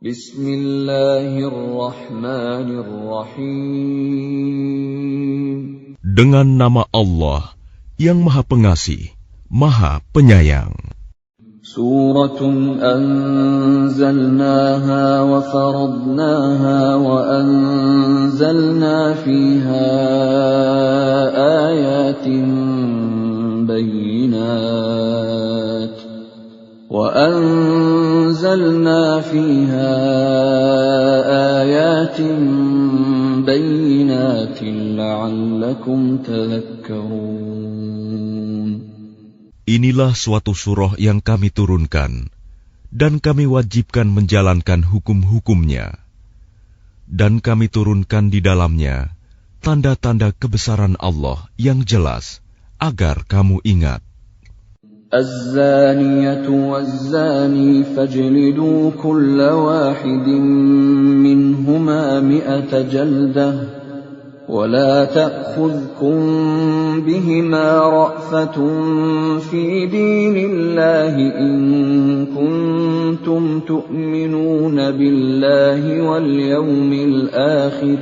Bismillahirrahmanirrahim. Dengan nama Allah yang Maha Pengasih, Maha Penyayang. Suratun anzalnaha wa faradnaha wa anzalna fiha ayatin bayyinat وَأَنزَلْنَا فِيهَا آيَاتٍ بَيِّنَاتٍ لَعَلَّكُمْ تَذَكَّرُونَ. Inilah suatu surah yang kami turunkan, dan kami wajibkan menjalankan hukum-hukumnya. Dan kami turunkan di dalamnya tanda-tanda kebesaran Allah yang jelas, agar kamu ingat. الزانية والزاني فاجلدوا كل واحد منهما 100 جلدة ولا تأخذكم بهما رأفة في دين الله إن كنتم تؤمنون بالله واليوم الآخر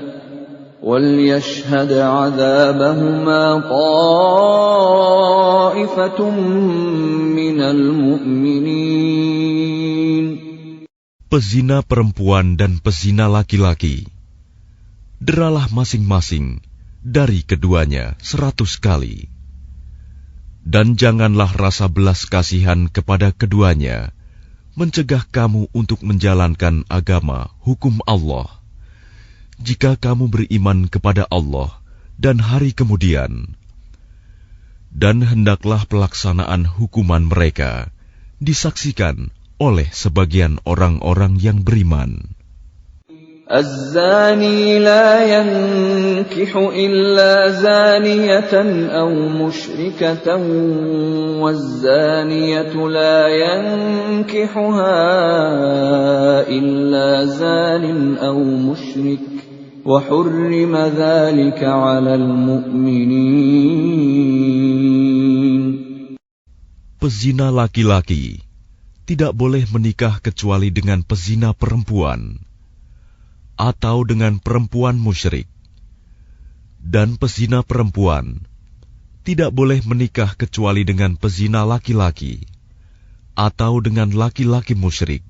وَلْيَشْهَدْ عَذَابَهُمَا طَائِفَةٌ مِّنَ الْمُؤْمِنِينَ. Pezina perempuan dan pezina laki-laki, deralah masing-masing dari keduanya 100 kali. Dan janganlah rasa belas kasihan kepada keduanya mencegah kamu untuk menjalankan agama hukum Allah. Jika kamu beriman kepada Allah dan hari kemudian, dan hendaklah pelaksanaan hukuman mereka disaksikan oleh sebagian orang-orang yang beriman. الزاني لا ينكح إلا زانية أو مشركة والزانية لا ينكحها إلا زان أو مشرك وحرم ذلك على المؤمنين. Pezina laki-laki tidak boleh menikah kecuali dengan pezina perempuan atau dengan perempuan musyrik, dan pezina perempuan tidak boleh menikah kecuali dengan pezina laki-laki atau dengan laki-laki musyrik,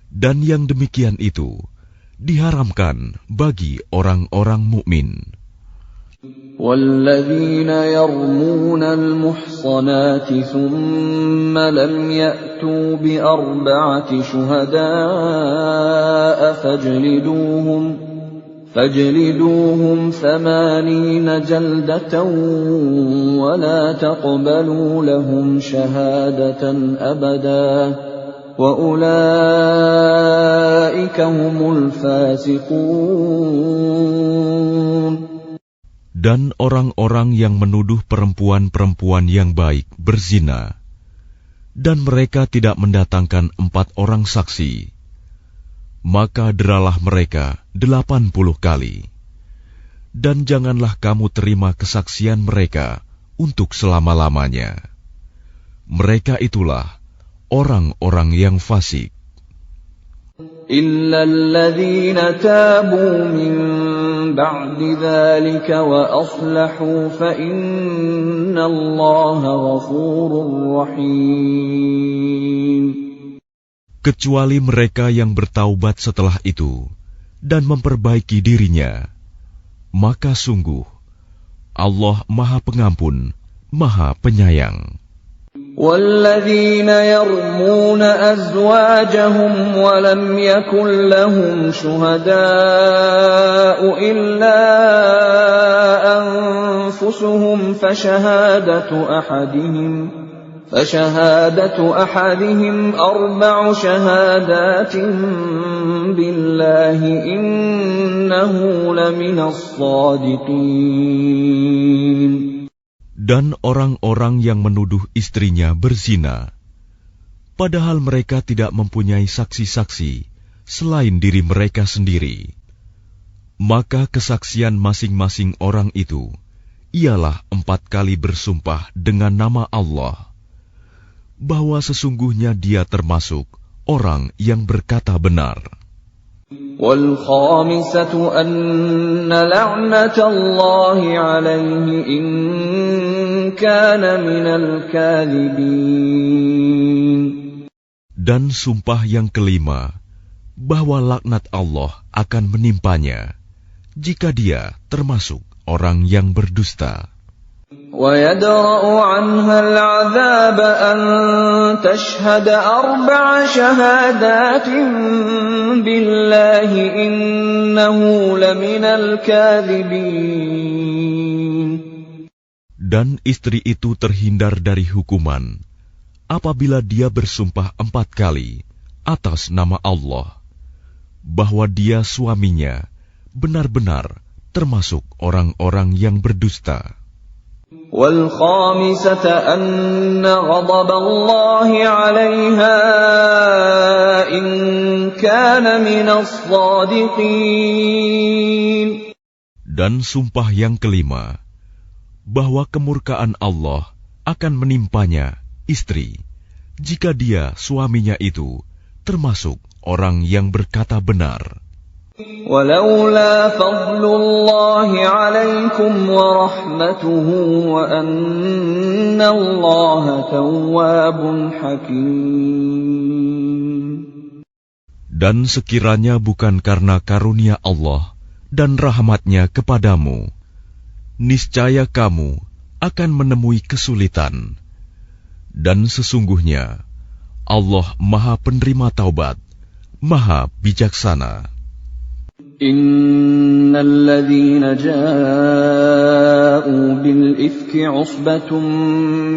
dan yang demikian itu diharamkan bagi orang-orang mukmin. وَالَّذِينَ يَرْمُونَ الْمُحْصَنَاتِ ثُمَّ لَمْ يَأْتُوا بِأَرْبَعَةِ شُهَدَاءَ فَاجْلِدُوهُمْ 80 جَلْدَةً وَلَا تَقْبَلُوا لَهُمْ شَهَادَةً أَبَدًا وَأُولَئِكَ هُمُ الْفَاسِقُونَ. Dan orang-orang yang menuduh perempuan-perempuan yang baik berzina, dan mereka tidak mendatangkan 4 orang saksi, maka deralah mereka 80 kali. Dan janganlah kamu terima kesaksian mereka untuk selama-lamanya. Mereka itulah orang-orang yang fasik. إِلَّا الَّذِينَ تَابُوا مِن بَعْدِ ذَلِكَ وَأَصْلَحُوا فَإِنَّ اللَّهَ غَفُورٌ رَّحِيمٌ. Kecuali mereka yang bertaubat setelah itu dan memperbaiki dirinya, maka sungguh Allah Maha Pengampun, Maha Penyayang. وَالَّذِينَ يَرْمُونَ أَزْوَاجَهُمْ وَلَمْ يَكُنْ لَهُمْ شُهَدَاءُ إِلَّا أَنفُسُهُمْ فَشَهَادَةُ أَحَدِهِمْ 4 شَهَادَاتٍ بِاللَّهِ إِنَّهُ لَمِنَ الصَّادِقِينَ. Dan orang-orang yang menuduh istrinya berzina, padahal mereka tidak mempunyai saksi-saksi selain diri mereka sendiri, maka kesaksian masing-masing orang itu ialah 4 kali bersumpah dengan nama Allah, bahwa sesungguhnya dia termasuk orang yang berkata benar. وَالْخَامِسَةُ أَنَّ لَعْنَةَ اللَّهِ عَلَيْهِ إِن كَانَ مِنَ الْكَاذِبِينَ. Dan sumpah yang kelima, bahwa laknat Allah akan menimpanya jika dia termasuk orang yang berdusta. وَيَدْرَأُ عَنْهَا الْعَذَابَ أَن تَشْهَدَ 4 شَهَادَاتٍ بِاللَّهِ إِنَّهُ لَمِنَ الْكَاذِبِينَ. Dan istri itu terhindar dari hukuman apabila dia bersumpah 4 kali atas nama Allah bahwa dia suaminya benar-benar termasuk orang-orang yang berdusta. وَالْخَامِسَةَ أَنَّ غَضَبَ اللَّهِ عَلَيْهَا إِن كَانَ مِنَ الصَّادِقِينَ. Dan sumpah yang kelima, bahwa kemurkaan Allah akan menimpanya istri jika dia suaminya itu termasuk orang yang berkata benar. وَلَوْلَا فَضْلُ اللَّهِ عَلَيْكُمْ وَرَحْمَتُهُ وَأَنَّ اللَّهَ تَوَّابٌ حَكِيمٌ. Dan sekiranya bukan karena karunia Allah dan rahmat-Nya kepadamu, niscaya kamu akan menemui kesulitan. Dan sesungguhnya Allah Maha Penerima Taubat, Maha Bijaksana. إِنَّ الَّذِينَ جَاءُوا بِالْإِفْكِ عُصْبَةٌ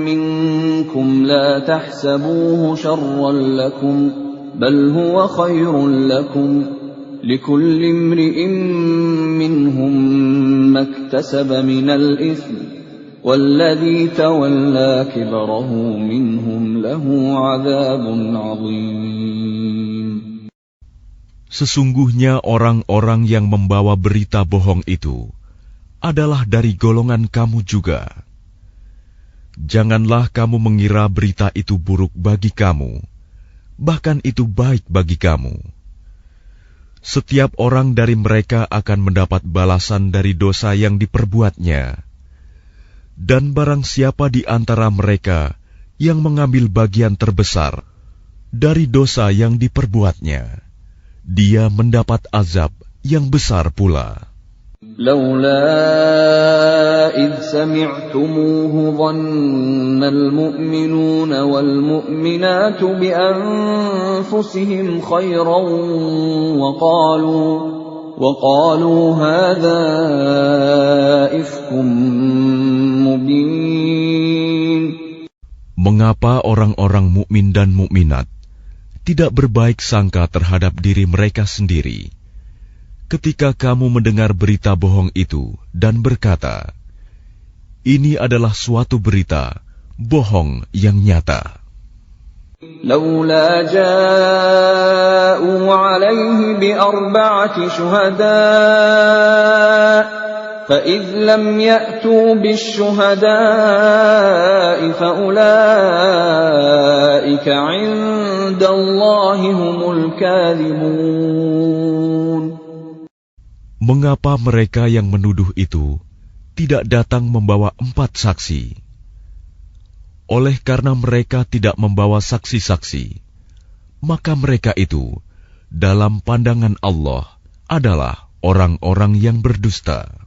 مِّنكُمْ لَا تَحْسَبُوهُ شَرًّا لَّكُمْ بَلْ هُوَ خَيْرٌ لَّكُمْ لِكُلِّ امْرِئٍ مِّنْهُم مَّا اكْتَسَبَ مِنَ الْإِثْمِ وَالَّذِي تَوَلَّىٰ كِبْرَهُ مِنْهُمْ لَهُ عَذَابٌ عَظِيمٌ. Sesungguhnya orang-orang yang membawa berita bohong itu adalah dari golongan kamu juga. Janganlah kamu mengira berita itu buruk bagi kamu, bahkan itu baik bagi kamu. Setiap orang dari mereka akan mendapat balasan dari dosa yang diperbuatnya. Dan barang siapa di antara mereka yang mengambil bagian terbesar dari dosa yang diperbuatnya, dia mendapat azab yang besar pula. لولا إذ سمعتموه ظن المؤمنون والمؤمنات بأنفسهم خيرا وقالوا هذا إفك مبين. Mengapa orang-orang mukmin dan mukminat tidak berbaik sangka terhadap diri mereka sendiri ketika kamu mendengar berita bohong itu dan berkata, ini adalah suatu berita bohong yang nyata. لولا جاءوا عليه ب4 شهداء فإذ لم يأتوا بالشهداء فأولئك عند الله هم الكاذبون. Mengapa mereka yang menuduh itu tidak datang membawa 4 saksi? Oleh karena mereka tidak membawa saksi-saksi, maka mereka itu dalam pandangan Allah adalah orang-orang yang berdusta.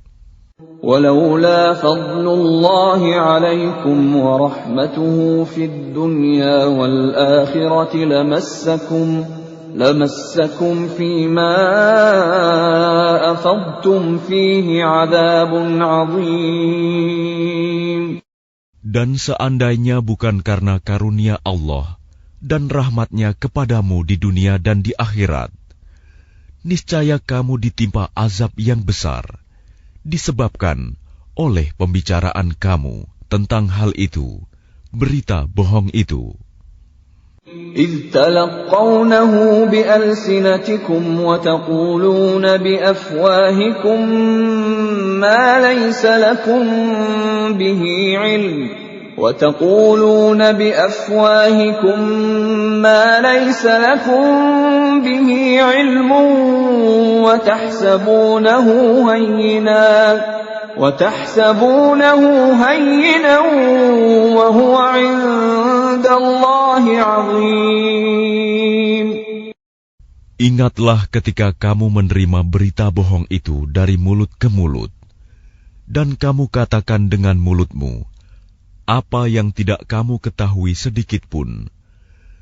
ولولا فضل الله عليكم ورحمته في الدنيا والآخرة لمسكم فيما أفضتم فيه عذاب عظيم. Dan seandainya bukan karena karunia Allah dan rahmat-Nya kepadamu di dunia dan di akhirat, niscaya kamu ditimpa azab yang besar, disebabkan oleh pembicaraan kamu tentang hal itu, berita bohong itu. إذ تلقونه بألسنتكم وتقولون بأفواهكم ما ليس لكم به علم به علم وتحسبونه هينا وهو عند الله عظيم. Ingatlah ketika kamu menerima berita bohong itu dari mulut ke mulut, dan kamu katakan dengan mulutmu apa yang tidak kamu ketahui sedikitpun,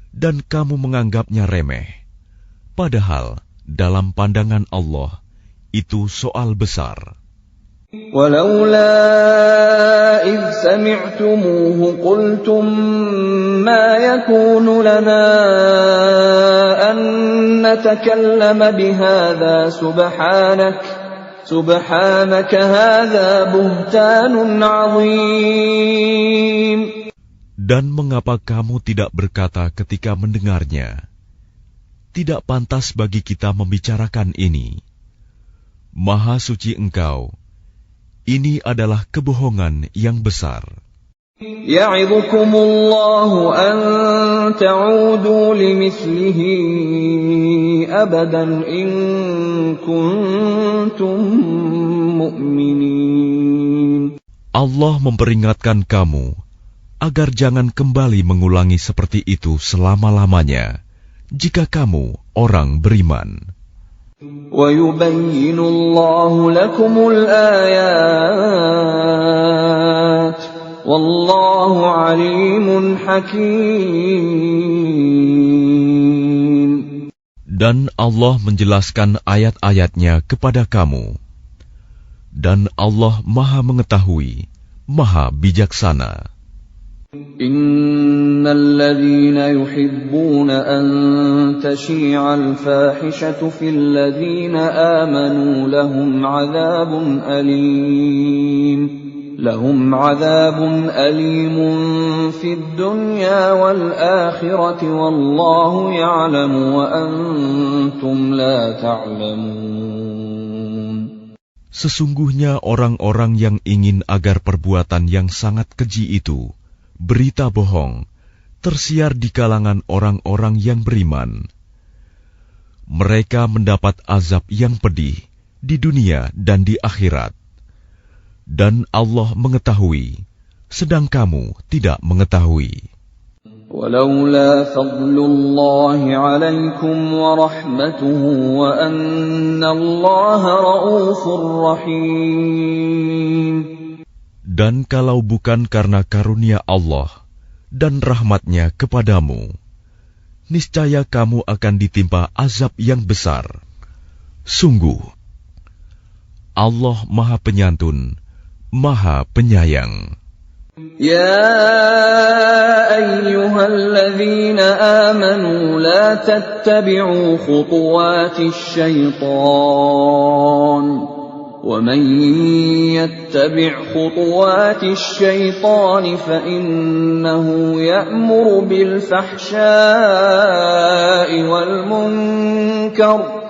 dan kamu menganggapnya remeh, padahal dalam pandangan Allah itu soal besar. ولولا إذ سمعتموه قلتم ما يكون لنا أن نتكلم بهذا سبحانك هذا بهتان عظيم. Dan mengapa kamu tidak berkata ketika mendengarnya, tidak pantas bagi kita membicarakan ini. Maha suci Engkau, ini adalah kebohongan yang besar. Ya'idukumullahu an ta'udu limithlihi abadan in kuntum mu'minin. Allah memperingatkan kamu agar jangan kembali mengulangi seperti itu selama-lamanya, jika kamu orang beriman. وَيُبَيِّنُ اللَّهُ لَكُمُ الْآيَاتِ وَاللَّهُ عَلِيمٌ حَكِيمٌ. Dan Allah menjelaskan ayat-ayatnya kepada kamu. Dan Allah Maha mengetahui, Maha bijaksana. إن الذين يحبون أن تشيع الفاحشة في الذين آمنوا لهم عذاب أليم في الدنيا والآخرة والله يعلم وأنتم لا تعلمون. Sesungguhnya orang-orang yang ingin agar perbuatan yang sangat keji itu, berita bohong, tersiar di kalangan orang-orang yang beriman. Mereka mendapat azab yang pedih di dunia dan di akhirat. Dan Allah mengetahui, sedang kamu tidak mengetahui. ولولا فضل الله عليكم ورحمته وأن الله رؤوف رحيم. Dan kalau bukan karena karunia Allah dan rahmat-Nya kepadamu, niscaya kamu akan ditimpa azab yang besar. Sungguh, Allah Maha Penyantun, Maha Penyayang. يا أيها الذين آمنوا لا تتبعوا خطوات الشيطان ومن يتبع خطوات الشيطان فإنه يأمر بالفحشاء والمنكر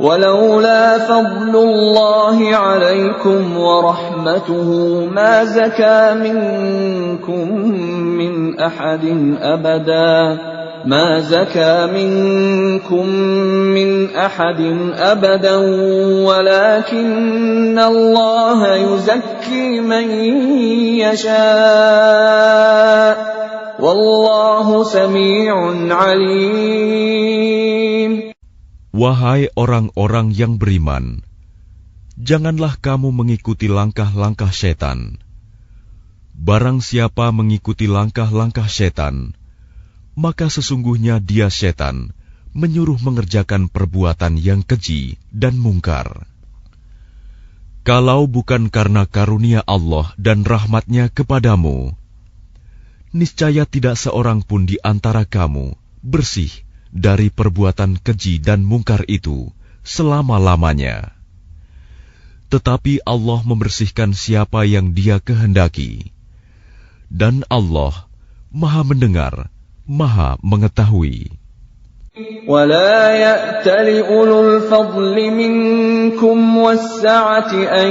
ولولا فضل الله عليكم ورحمته ما زكى منكم من أحد أبدا ولكن الله يزكي من يشاء والله سميع عليم. Wahai orang-orang yang beriman, janganlah kamu mengikuti langkah-langkah setan. Barang siapa mengikuti langkah-langkah setan, maka sesungguhnya dia setan menyuruh mengerjakan perbuatan yang keji dan mungkar. Kalau bukan karena karunia Allah dan rahmat-Nya kepadamu, niscaya tidak seorang pun di antara kamu bersih dari perbuatan keji dan mungkar itu selama-lamanya. Tetapi Allah membersihkan siapa yang Dia kehendaki. Dan Allah Maha mendengar, Maha mengetahui. ولا يأتل أولو الفضل منكم والسعة أن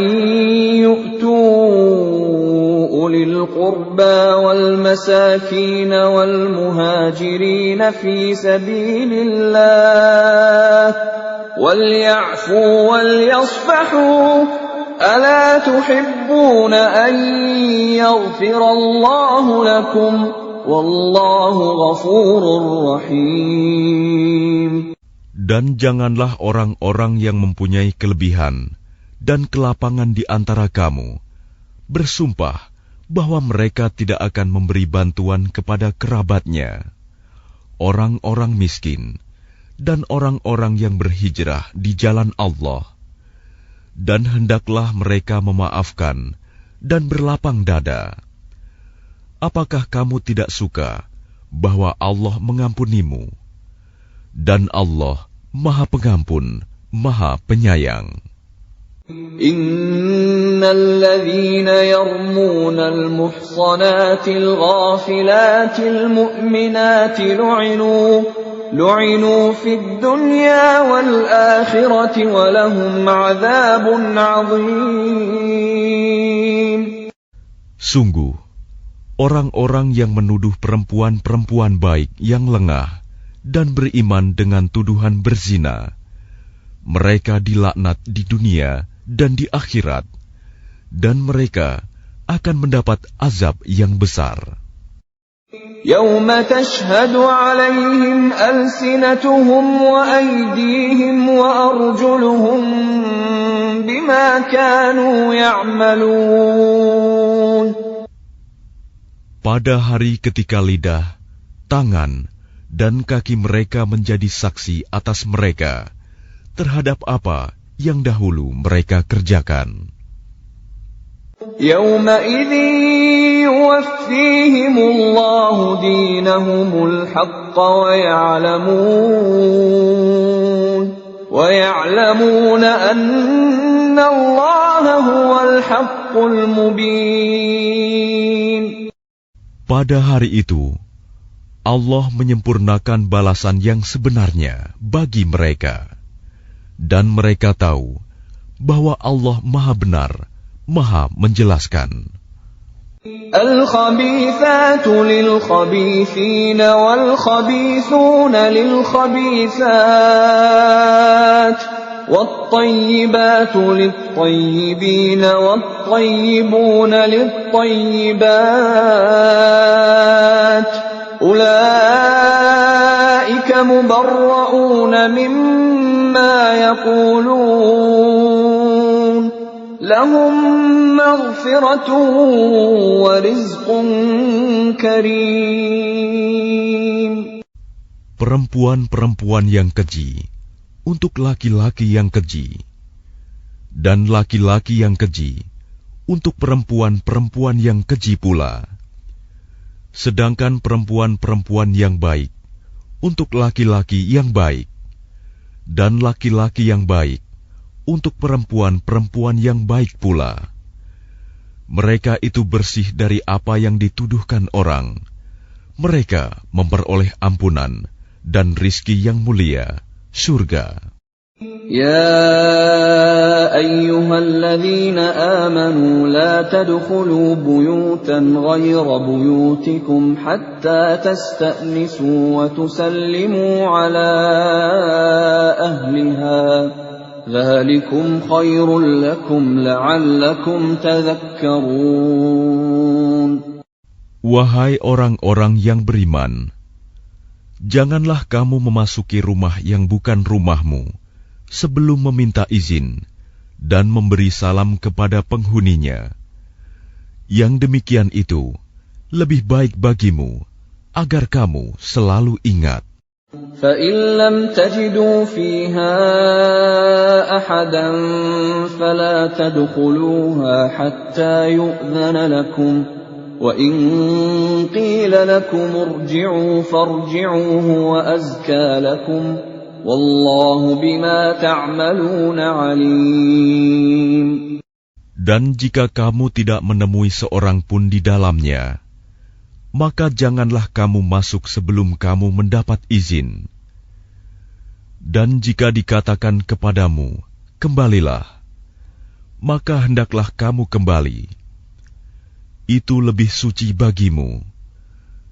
يؤتوا أولي القربى والمساكين والمهاجرين في سبيل الله وليعفوا وليصفحوا ألا تحبون أن يغفر الله لكم والله غفور رحيم. Dan janganlah orang-orang yang mempunyai kelebihan dan kelapangan di antara kamu bersumpah bahwa mereka tidak akan memberi bantuan kepada kerabatnya, orang-orang miskin, dan orang-orang yang berhijrah di jalan Allah. Dan hendaklah mereka memaafkan dan berlapang dada. Apakah kamu tidak suka bahwa Allah mengampunimu? Dan Allah Maha Pengampun, Maha Penyayang. Innal ladzina yarmunal muhsanatil ghafilatil mu'minatil lu'inu fid dunya wal akhirati wa lahum 'adzabun 'adzim. Sungguh, orang-orang yang menuduh perempuan-perempuan baik yang lengah dan beriman dengan tuduhan berzina, mereka dilaknat di dunia dan di akhirat, dan mereka akan mendapat azab yang besar. Yauma tashhadu 'alaihim alsinatuhum wa aydihim wa arjuluhum bima kanu ya'malun. Pada hari ketika lidah, tangan, dan kaki mereka menjadi saksi atas mereka terhadap apa yang dahulu mereka kerjakan. Yawma idzin yuwaffihimullahu dinahumul haqqa wa ya'lamuna anna Allaha huwal haqqul mubin. Pada hari itu Allah menyempurnakan balasan yang sebenarnya bagi mereka, dan mereka tahu bahwa Allah Maha Benar, Maha Menjelaskan. Al-khabithatu lil-khabithina wal-khabithuna lil-khabithat wat-tayyibatu lit-tayyibina wat-tayyibuna lit-tayyibat. أولئك مبرؤون مما يقولون لهم مغفرة ورزق كريم. Perempuan-perempuan yang keji untuk laki-laki yang keji, dan laki-laki yang keji untuk perempuan-perempuan yang keji pula. Sedangkan perempuan-perempuan yang baik untuk laki-laki yang baik, dan laki-laki yang baik untuk perempuan-perempuan yang baik pula. Mereka itu bersih dari apa yang dituduhkan orang. Mereka memperoleh ampunan dan rizki yang mulia, surga. يا أيها الذين آمنوا لا تدخلوا بيوتا غير بيوتكم حتى تستأنسوا وتسلموا على أهلها ذلكم خير لكم لعلكم تذكرون. Wahai orang-orang yang beriman, janganlah kamu memasuki rumah yang bukan rumahmu sebelum meminta izin dan memberi salam kepada penghuninya. Yang demikian itu lebih baik bagimu, agar kamu selalu ingat. فَإِن لَّمْ تَجِدُوا فِيهَا أَحَدًا فَلَا تَدْخُلُوهَا حَتَّى يُؤْذَنَ لَكُمْ وَإِن قِيلَ لَكُمُ ارْجِعُوا فَارْجِعُوا هُوَ أَزْكَىٰ لَكُمْ Wallahu bima ta'maluna alim. Dan jika kamu tidak menemui seorang pun di dalamnya, maka janganlah kamu masuk sebelum kamu mendapat izin. Dan jika dikatakan kepadamu, kembalilah, maka hendaklah kamu kembali. itu lebih suci bagimu,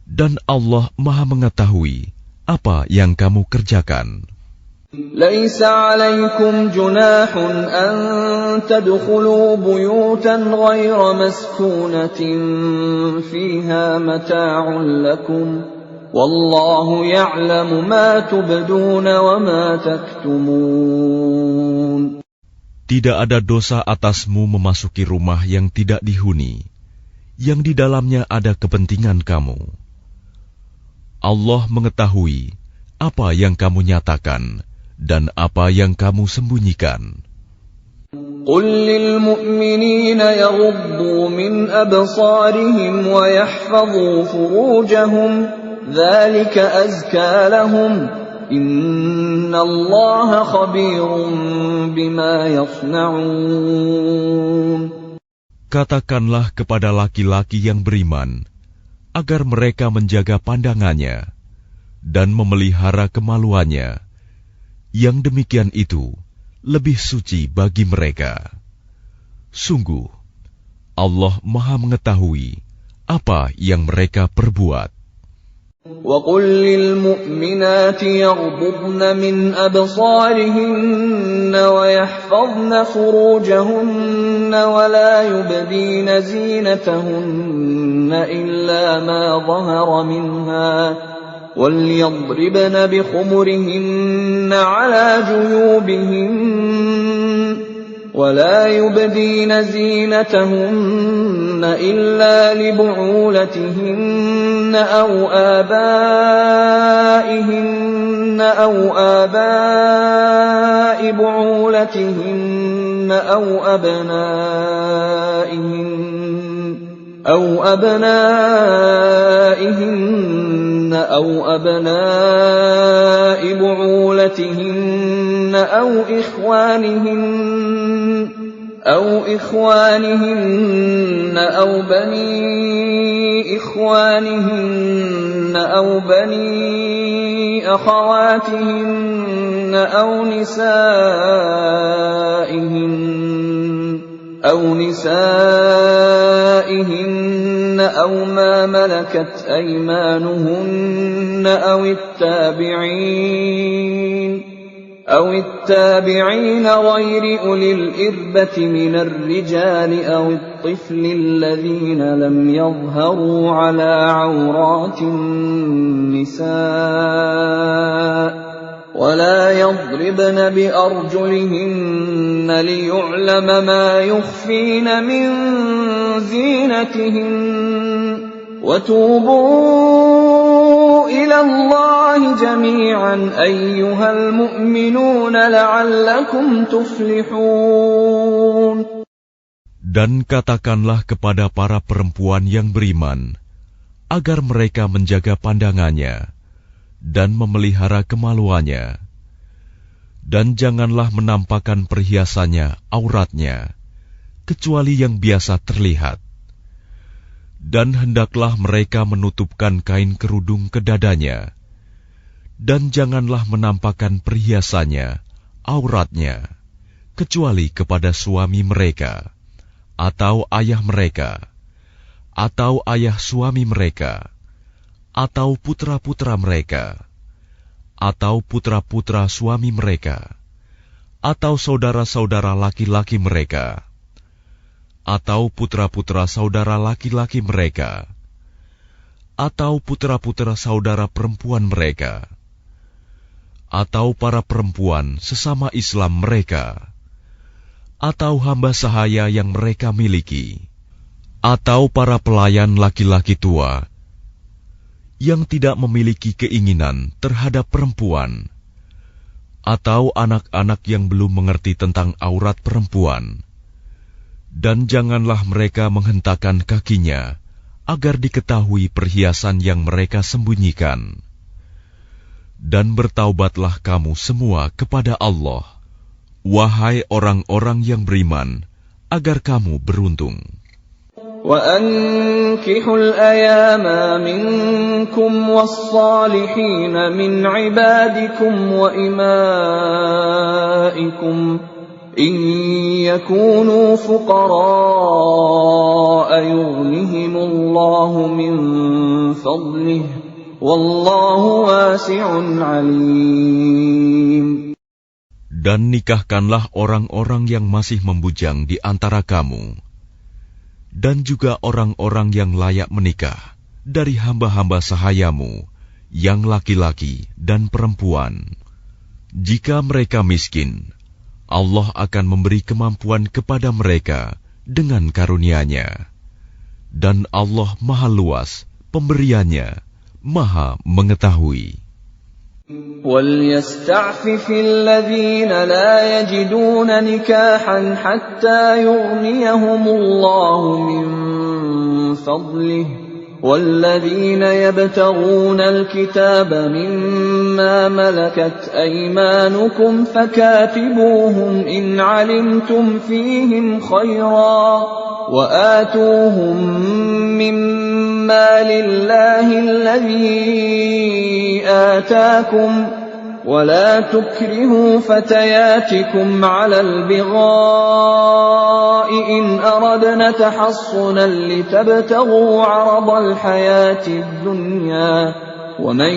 dan Allah Maha mengetahui apa yang kamu kerjakan. ليس عليكم جناح أن تدخلوا بيوتا غير مسكونة فيها متاع لكم والله يعلم ما تبدون وما تكتمون. Tidak ada dosa atasmu memasuki rumah yang tidak dihuni, yang di dalamnya ada kepentingan kamu. Allah mengetahui apa yang kamu nyatakan dan apa yang kamu sembunyikan. قل للمؤمنين يغضوا من أبصارهم ويحفظوا فروجهم ذلك أزكى لهم إن الله خبير بما يصنعون. Katakanlah kepada laki-laki yang beriman agar mereka menjaga pandangannya dan memelihara kemaluannya. Yang demikian itu lebih suci bagi mereka. Sungguh, Allah Maha mengetahui apa yang mereka perbuat. وَقُلْ لِلْمُؤْمِنَاتِ يَغْضُضْنَ مِنْ أَبْصَارِهِنَّ وَيَحْفَظْنَ فُرُوجَهُنَّ وَلَا يُبْدِينَ زِينَتَهُنَّ إِلَّا مَا ظَهَرَ مِنْهَا وَلْيَضْرِبْنَ بِخُمُرِهِنَّ عَلَى جُيُوبِهِنَّ وَلَا يُبْدِينَ زِينَتَهُنَّ إِلَّا لِبُعُولَتِهِنَّ أَوْ آبَائِهِنَّ آبَاءِ بُعُولَتِهِنَّ أَوْ أَبْنَائِهِنَّ أَوْ أَبْنَاءِ بُعُولَتِهِنَّ أَوْ إِخْوَانِهِنَّ أَوْ بَنِي إِخْوَانِهِنَّ أَوْ بَنِي أَخَوَاتِهِنَّ أَوْ نِسَائِهِنَّ أَوْ مَا مَلَكَتْ أَيْمَانُهُنَّ أَوِ التَّابِعِينَ غَيْرِ أُولِي الْإِرْبَةِ مِنَ الرِّجَالِ أَوِ الطِّفْلِ الَّذِينَ لَمْ يَظْهَرُوا عَلَى عَوْرَاتِ النِّسَاءِ وَلَا يَضْرِبْنَ بِأَرْجُلِهِنَّ لِيُعْلَمَ مَا يُخْفِينَ مِنْ زِينَتِهِنَّ وَتُوبُوا إِلَى اللَّهِ جَمِيعًا أَيُّهَا الْمُؤْمِنُونَ لَعَلَّكُمْ تُفْلِحُونَ. Dan katakanlah kepada para perempuan yang beriman agar mereka menjaga pandangannya dan memelihara kemaluannya, dan janganlah menampakkan perhiasannya, auratnya, kecuali yang biasa terlihat. Dan hendaklah mereka menutupkan kain kerudung ke dadanya, dan janganlah menampakkan perhiasannya, auratnya, kecuali kepada suami mereka, atau ayah mereka, atau ayah suami mereka, atau putra-putra mereka, atau putra-putra suami mereka, atau saudara-saudara laki-laki mereka, atau putra-putra saudara laki-laki mereka, atau putra-putra saudara perempuan mereka, atau para perempuan sesama Islam mereka, atau hamba sahaya yang mereka miliki, atau para pelayan laki-laki tua yang tidak memiliki keinginan terhadap perempuan, atau anak-anak yang belum mengerti tentang aurat perempuan. Dan janganlah mereka menghentakkan kakinya agar diketahui perhiasan yang mereka sembunyikan. Dan bertaubatlah kamu semua kepada Allah, wahai orang-orang yang beriman, agar kamu beruntung. وَأَنكِحُوا الْأَيَامَ مِنكُمْ وَالصَّالِحِينَ مِنْ عِبَادِكُمْ وَإِمَائِكُمْ إن يكونوا فقراء يغنهم الله من فضله والله واسع عليم. Dan nikahkanlah orang-orang yang masih membujang di antara kamu, dan juga orang-orang yang layak menikah dari hamba-hamba sahayamu, yang laki-laki dan perempuan. Jika mereka miskin, Allah akan memberi kemampuan kepada mereka dengan karunia-Nya. Dan Allah Maha Luas pemberiannya, Maha Mengetahui. وَلْيَسْتَعْفِفِ الَّذِينَ لَا يَجِدُونَ نِكَاحًا حَتَّى يُغْنِيَهُمُ اللَّهُ مِنْ فَضْلِهِ وَالَّذِينَ يَبْتَغُونَ الْكِتَابَ مِمَّا مَلَكَتْ أَيْمَانُكُمْ فَكَاتِبُوهُمْ إِنْ عَلِمْتُمْ فِيهِمْ خَيْرًا وَآتُوهُمْ مِمَّا لِلَّهِ الَّذِي آتَاكُمْ وَلَا تُكْرِهُوا فَتَيَاتِكُمْ عَلَى الْبِغَاءِ إِنْ أَرَدْنَ تَحَصُّنًا لِتَبْتَغُوا عَرَضَ الْحَيَاةِ الدُّنْيَا وَمَنْ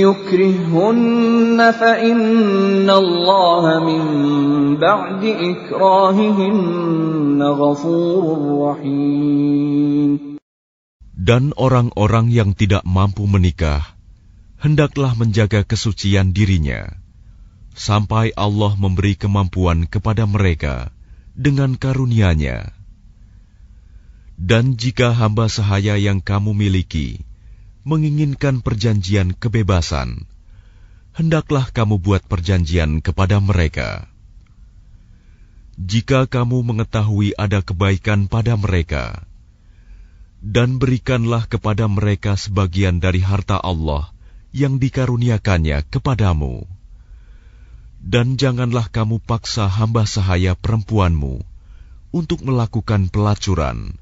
يُكْرِههُّنَّ فَإِنَّ اللَّهَ مِنْ بَعْدِ إِكْرَاهِهِنَّ غَفُورٌ رَحِيمٌ. Dan orang-orang yang tidak mampu menikah hendaklah menjaga kesucian dirinya, sampai Allah memberi kemampuan kepada mereka dengan karunia-Nya. Dan jika hamba sahaya yang kamu miliki menginginkan perjanjian kebebasan, hendaklah kamu buat perjanjian kepada mereka. Jika kamu mengetahui ada kebaikan pada mereka, dan berikanlah kepada mereka sebagian dari harta Allah yang dikaruniakannya kepadamu. Dan janganlah kamu paksa hamba sahaya perempuanmu untuk melakukan pelacuran,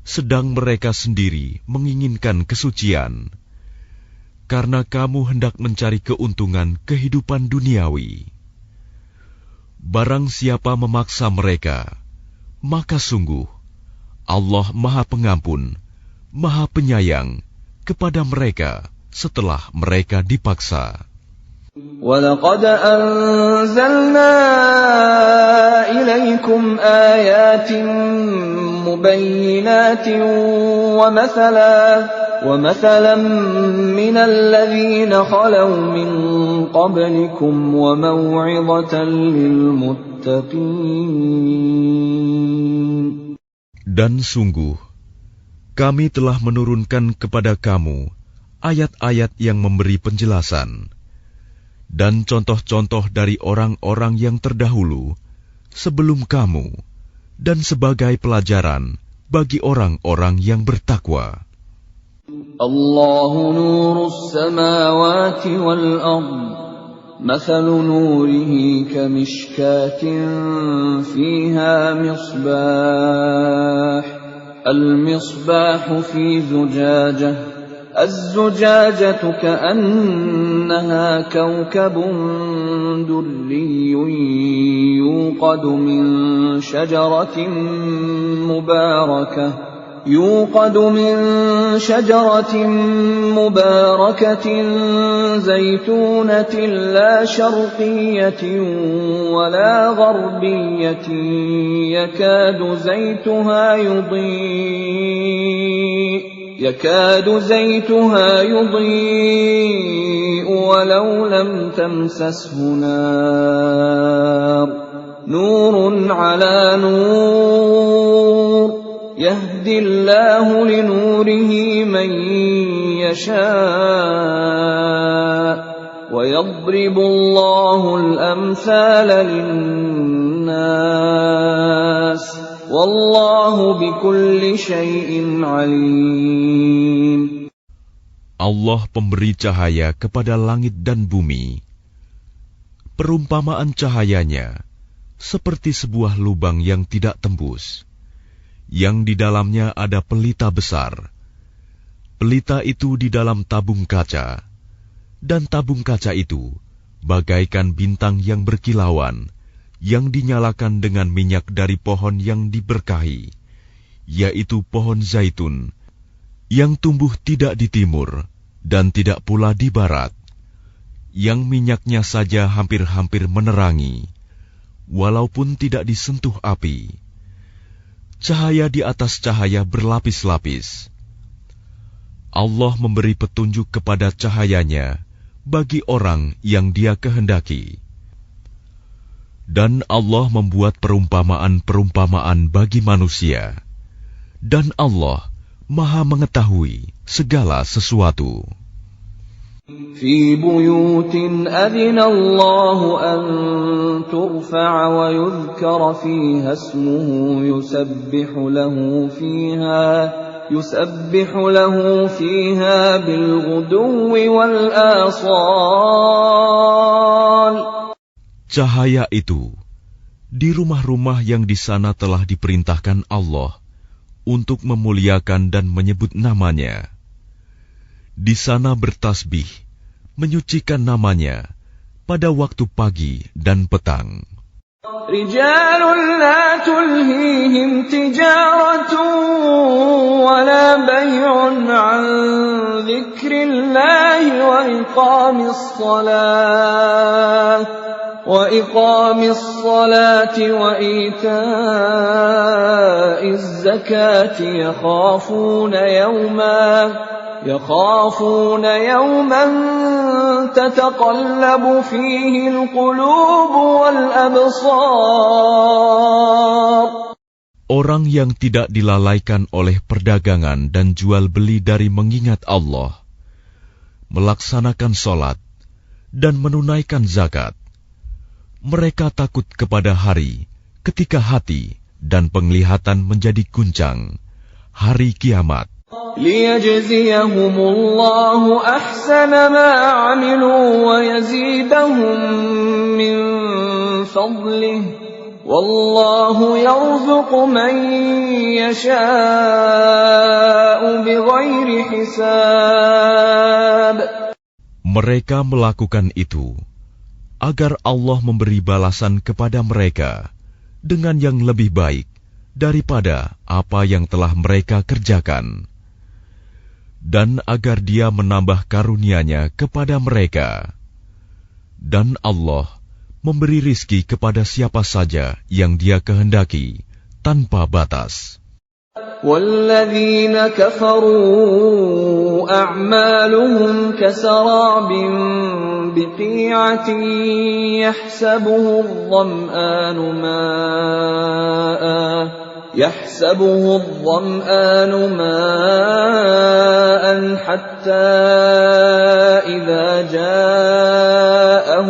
sedang mereka sendiri menginginkan kesucian, karena kamu hendak mencari keuntungan kehidupan duniawi. Barang siapa memaksa mereka, maka sungguh Allah Maha Pengampun, Maha Penyayang kepada mereka setelah mereka dipaksa. وَلَقَدْ أَنزَلْنَا إِلَيْكُمْ آيَاتٍ مُبَيِّنَاتٍ وَمَثَلًا مِنَ الَّذِينَ خَلَوْا مِنْ قَبْلِكُمْ وَمَوْعِظَةً لِلْمُتَّقِينَ. Dan sungguh, kami telah menurunkan kepada kamu ayat-ayat yang memberi penjelasan dan contoh-contoh dari orang-orang yang terdahulu sebelum kamu, dan sebagai pelajaran bagi orang-orang yang bertakwa. Allahu nurus samawati wal ard, mathalu nurihi kamishkatin fiha misbah, al-misbahu fi zujajah, الزجاجة كأنها كوكب دري يوقد من شجرة مباركة زيتونة لا شرقية ولا غربية يكاد زيتها يضيء ولو لم تمسسه نار نور على نور يهدي الله لنوره من يشاء ويضرب الله الأمثال للناس Wallahu bikulli syai'in alim. Allah pemberi cahaya kepada langit dan bumi. Perumpamaan cahayanya seperti sebuah lubang yang tidak tembus, yang di dalamnya ada pelita besar. Pelita itu di dalam tabung kaca, dan tabung kaca itu bagaikan bintang yang berkilauan, yang dinyalakan dengan minyak dari pohon yang diberkahi, yaitu pohon zaitun, yang tumbuh tidak di timur dan tidak pula di barat, yang minyaknya saja hampir-hampir menerangi, walaupun tidak disentuh api. Cahaya di atas cahaya berlapis-lapis. Allah memberi petunjuk kepada cahayanya bagi orang yang Dia kehendaki. Dan Allah membuat perumpamaan-perumpamaan bagi manusia. Dan Allah Maha mengetahui segala sesuatu. في بيوت أذن الله أن ترفع ويذكر فيها اسمه يسبح له فيها بالغدو والآصال. Cahaya itu di rumah-rumah yang di sana telah diperintahkan Allah untuk memuliakan dan menyebut namanya. Di sana bertasbih, menyucikan namanya pada waktu pagi dan petang. رجال لا تلهيهم تجارة ولا بيع عن ذكر الله وإقام الصلاة وإيتاء الزكاة يخافون يوما تتقلب فيه القلوب والأبصار. Orang yang tidak dilalaikan oleh perdagangan dan jual beli dari mengingat Allah, melaksanakan sholat, dan menunaikan zakat, mereka takut kepada hari ketika hati dan penglihatan menjadi guncang, hari kiamat. ليجزيهم الله أحسن ما عملوا ويزيدهم من فضله والله يرزق من يشاء بغير حساب. Mereka melakukan itu agar Allah memberi balasan kepada mereka dengan yang lebih baik daripada apa yang telah mereka kerjakan, dan agar Dia menambah karunia-Nya kepada mereka. Dan Allah memberi rizki kepada siapa saja yang Dia kehendaki tanpa batas. وَالَّذِينَ كَفَرُوا أَعْمَالُهُمْ كَسَرَابٍ بِقِيعَةٍ يحسبه الظمآن ماء حتى إذا جاءه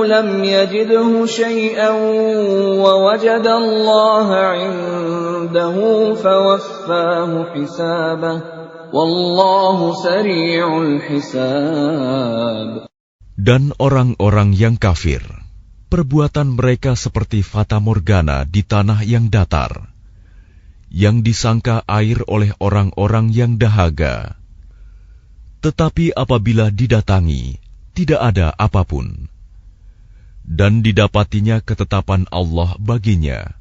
لم يجده شيئا ووجد الله عنده فوفاه حسابه والله سريع الحساب. Dan orang-orang yang kafir, perbuatan mereka seperti fata morgana di tanah yang datar, yang disangka air oleh orang-orang yang dahaga. Tetapi apabila didatangi, tidak ada apapun. Dan didapatinya ketetapan Allah baginya.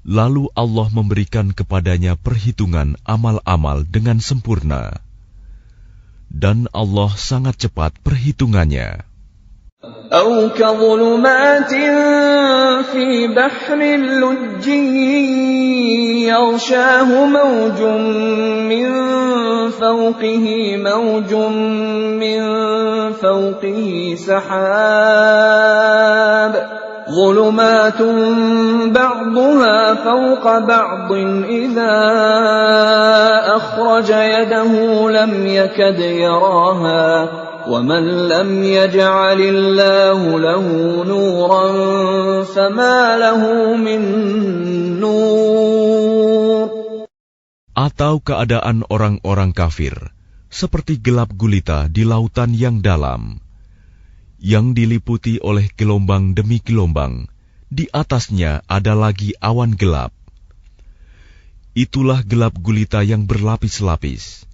Lalu Allah memberikan kepadanya perhitungan amal-amal dengan sempurna. Dan Allah sangat cepat perhitungannya. أو كظلمات في بحر لجي يغشاه موج من فوقه سحاب ظلمات بعضها فوق بعض إذا أخرج يده لم يكد يراها ومن لم يجعل الله له نورا فما له من نور. Atau keadaan orang-orang kafir seperti gelap gulita di lautan yang dalam, yang diliputi oleh gelombang demi gelombang, di atasnya ada lagi awan gelap. Itulah gelap gulita yang berlapis-lapis.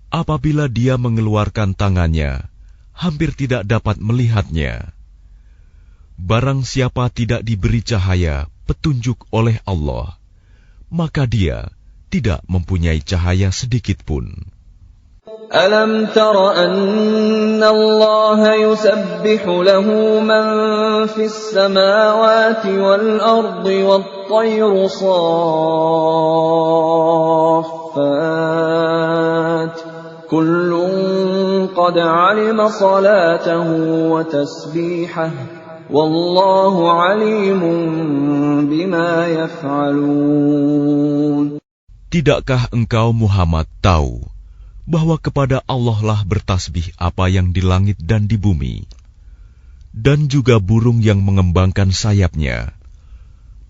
Apabila dia mengeluarkan tangannya, hampir tidak dapat melihatnya. Barang siapa tidak diberi cahaya, petunjuk oleh Allah, maka dia tidak mempunyai cahaya sedikit pun. Alam tara anna Allah yusabbihu lahu man fis samawati wal ardi wat tayru saffat kullun qad alima salatahu wa tasbihahu wallahu alimun bima yaf'alun. Tidakkah engkau Muhammad tahu bahwa kepada Allah lah bertasbih apa yang di langit dan di bumi, dan juga burung yang mengembangkan sayapnya.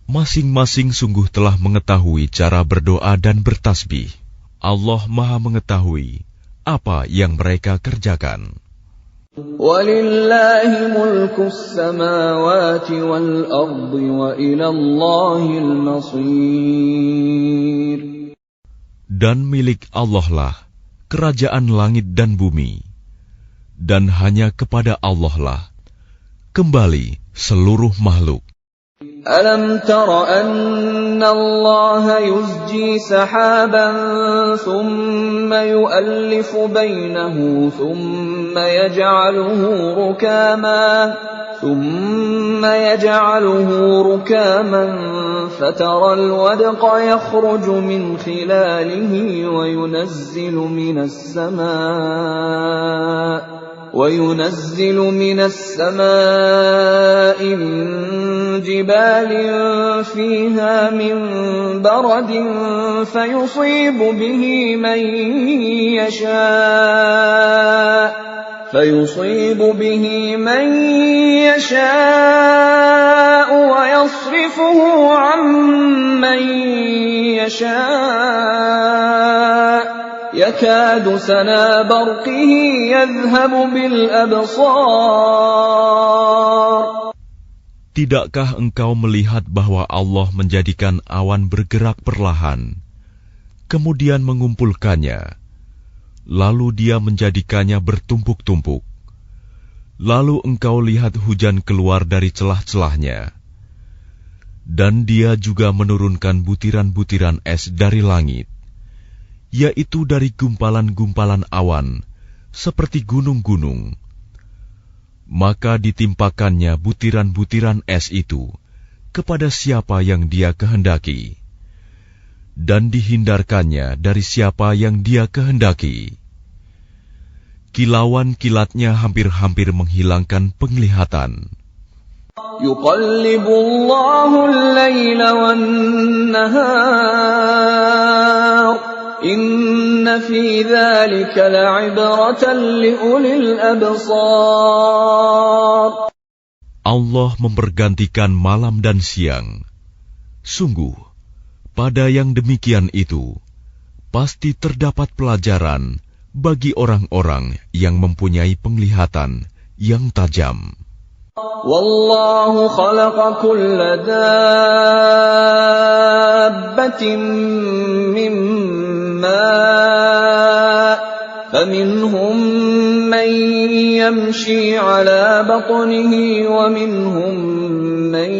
Masing-masing sungguh telah mengetahui cara berdoa dan bertasbih. Allah Maha mengetahui apa yang mereka kerjakan. Walillahi mulkus samawati wal ardi wa ilallahil masir. Dan milik Allah lah kerajaan langit dan bumi, dan hanya kepada Allah lah kembali seluruh makhluk. Alam tara anna Allah yuzji sahaban thumma yu'allifu bainahu thumma yaj'aluhu rukaman fatara al-wadqa yakhruju min khilalihi wa yunazzilu minas samaa'i min jibalin fiha min baradin fayusibu bihi man yasha'u wa yasrifuhu 'amman yasha'u yakadu sana barqihi yadhhabu bil absar. Tidakkah engkau melihat bahwa Allah menjadikan awan bergerak perlahan, kemudian mengumpulkannya, lalu Dia menjadikannya bertumpuk-tumpuk. Lalu engkau lihat hujan keluar dari celah-celahnya, dan Dia juga menurunkan butiran-butiran es dari langit, yaitu dari gumpalan-gumpalan awan, seperti gunung-gunung. Maka ditimpakannya butiran-butiran es itu kepada siapa yang Dia kehendaki, dan dihindarkannya dari siapa yang Dia kehendaki. Kilauan-kilatnya hampir-hampir menghilangkan penglihatan. Yuqallibullahu al-laila wan-nahar. Inna fi dzalika la'ibratan liulil absar. Allah mempergantikan malam dan siang. Sungguh, pada yang demikian itu, pasti terdapat pelajaran bagi orang-orang yang mempunyai penglihatan yang tajam. Wallahu khalaqa kulla dabbatin mimma faminhum man yamshi ala batnihi wa minhum man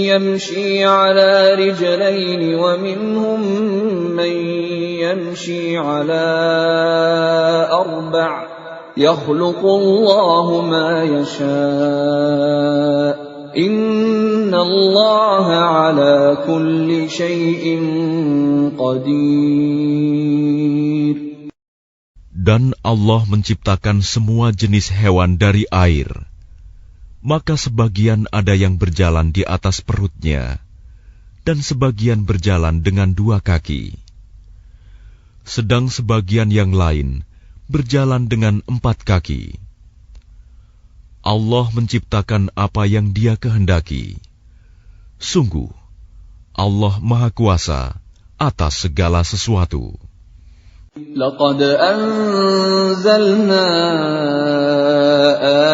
yamshi ala rijlayni wa minhum man yamshi ala arba'. يخلق الله ما يشاء إن الله على كل شيء قدير. Dan Allah menciptakan semua jenis hewan dari air, maka sebagian ada yang berjalan di atas perutnya, dan sebagian berjalan dengan dua kaki. Sedang sebagian yang lain berjalan dengan 4 kaki. Allah menciptakan apa yang Dia kehendaki. Sungguh, Allah Maha Kuasa atas segala sesuatu. Laqad anzalna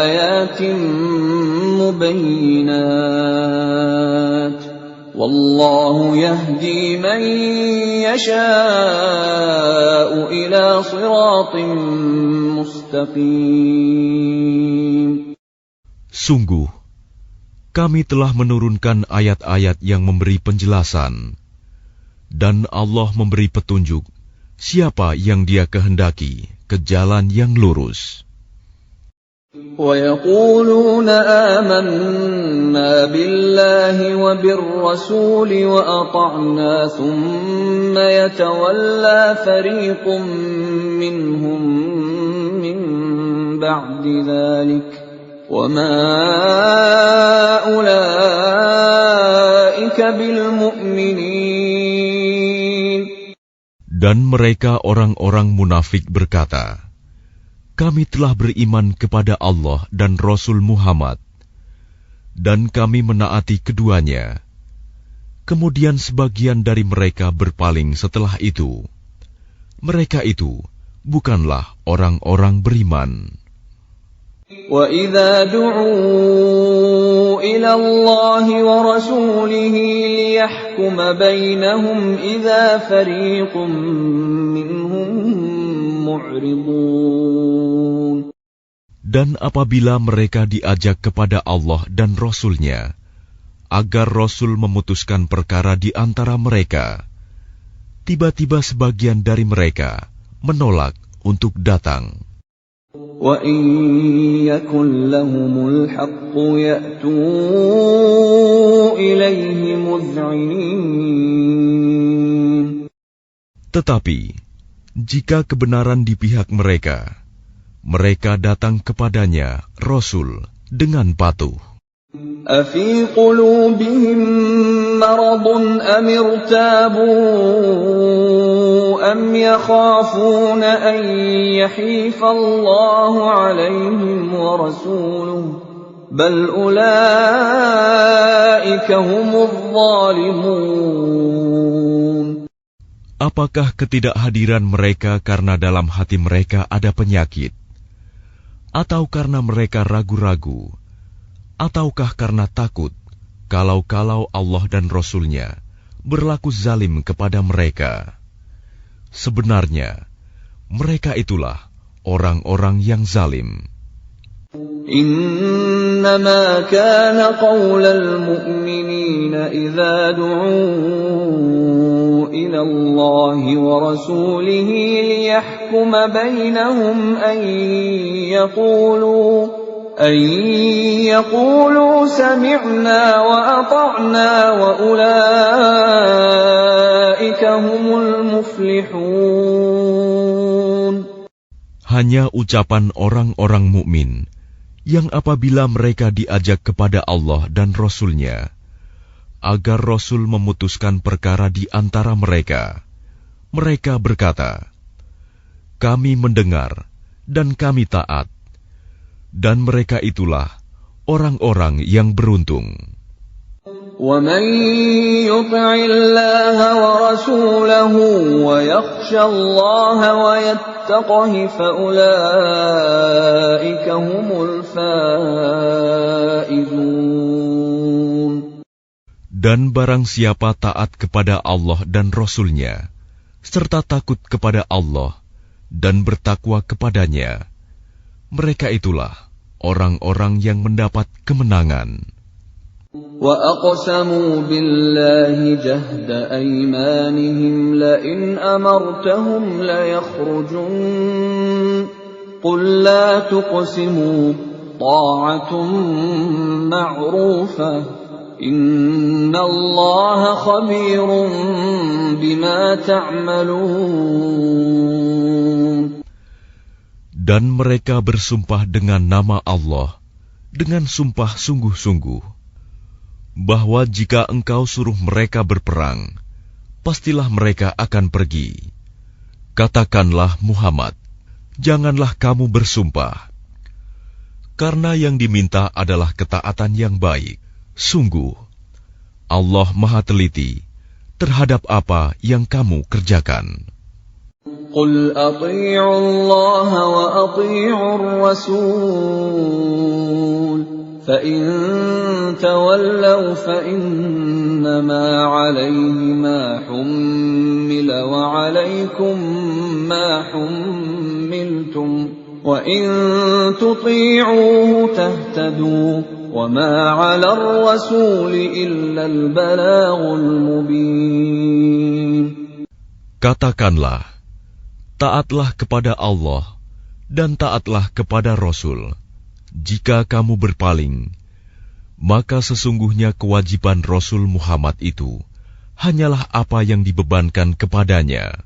ayatin mubayyinat Wallahu yahdi man yasha'u ila siratin mustaqim. Sungguh, kami telah menurunkan ayat-ayat yang memberi penjelasan, dan Allah memberi petunjuk siapa yang Dia kehendaki ke jalan yang lurus. وَيَقُولُونَ آمَنَّا بِاللَّهِ وَبِالرَّسُولِ وَأَطَعْنَا ثُمَّ يَتَوَلَّى فَرِيقٌ مِّنْهُم مِّن بَعْدِ ذَلِكَ وَمَا أُولَٰئِكَ بِالْمُؤْمِنِينَ. Dan mereka orang-orang munafik berkata, kami telah beriman kepada Allah dan Rasul Muhammad, dan kami menaati keduanya. Kemudian sebagian dari mereka berpaling setelah itu. Mereka itu bukanlah orang-orang beriman. وَإِذَا دُعُوا إِلَى اللَّهِ وَرَسُولِهِ لِيَحْكُمَ بَيْنَهُمْ إِذَا فَرِيقٌ مِّنْهُم مُّعْرِضُونَ. Dan apabila mereka diajak kepada Allah dan Rasul-Nya, agar Rasul memutuskan perkara di antara mereka, tiba-tiba sebagian dari mereka menolak untuk datang. وَإِن يَكُنْ لَهُمُ الْحَقُّ يَأْتُوا إِلَيْهِ مُذْعِنِينَ. Tetapi jika kebenaran di pihak mereka, mereka datang kepadanya Rasul dengan patuh. أَفِي قُلُوبِهِم مَّرَضٌ أَمِ ارْتَابُوا أَمْ يَخَافُونَ أَن يَحِيفَ اللَّهُ عَلَيْهِمْ وَرَسُولُهُ بَلْ أُولَٰئِكَ هُمُ الظَّالِمُونَ. Apakah ketidakhadiran mereka karena dalam hati mereka ada penyakit, atau karena mereka ragu-ragu, ataukah karena takut kalau Allah dan Rasul-Nya berlaku zalim kepada mereka? Sebenarnya mereka itulah orang-orang yang zalim. إنما كان قول المؤمنين إذا دعوا إلى الله ورسوله ليحكم بينهم أن يقولوا سمعنا وأطعنا وأولئك هم المفلحون. Hanya ucapan orang-orang mukmin yang apabila mereka diajak kepada Allah dan Rasul-Nya, agar Rasul memutuskan perkara di antara mereka, mereka berkata, kami mendengar dan kami taat, dan mereka itulah orang-orang yang beruntung. وَمَن يُطِعِ اللَّهَ وَرَسُولَهُ وَيَخْشَ اللَّهَ وَيَتَّقْهِ فَأُولَئِكَ هُمُ الْفَائِزُونَ. Dan barang siapa taat kepada Allah dan Rasul-Nya, serta takut kepada Allah dan bertakwa kepadanya, mereka itulah orang-orang yang mendapat kemenangan. وَأَقْسَمُوا بِاللَّهِ جَهْدَ أَيْمَانِهِمْ لَئِنْ أَمَرْتَهُمْ لَيَخْرُجُنَّ قُل لَّا تُقْسِمُوا طَاعَةٌ مَّعْرُوفَةٌ إِنَّ اللَّهَ خَبِيرٌ بِمَا تَعْمَلُونَ. Dan mereka bersumpah dengan nama Allah, dengan sumpah sungguh-sungguh, bahwa jika engkau suruh mereka berperang, pastilah mereka akan pergi. Katakanlah Muhammad, janganlah kamu bersumpah, karena yang diminta adalah ketaatan yang baik. Sungguh, Allah Maha Teliti terhadap apa yang kamu kerjakan. قُلْ أَطِيعُوا اللَّهَ وَأَطِيعُوا الرَّسُولَ فَإِن تَوَلَّوْا فَإِنَّمَا عَلَيْهِ مَا حُمِّلَ وَعَلَيْكُمْ مَا حُمِّلْتُمْ وَإِن تُطِيعُوهُ تَهْتَدُوا وَمَا عَلَى الرَّسُولِ إِلَّا الْبَلَاغُ الْمُبِينُ. Katakanlah, taatlah kepada Allah dan taatlah kepada Rasul. Jika kamu berpaling, maka sesungguhnya kewajiban Rasul Muhammad itu hanyalah apa yang dibebankan kepadanya.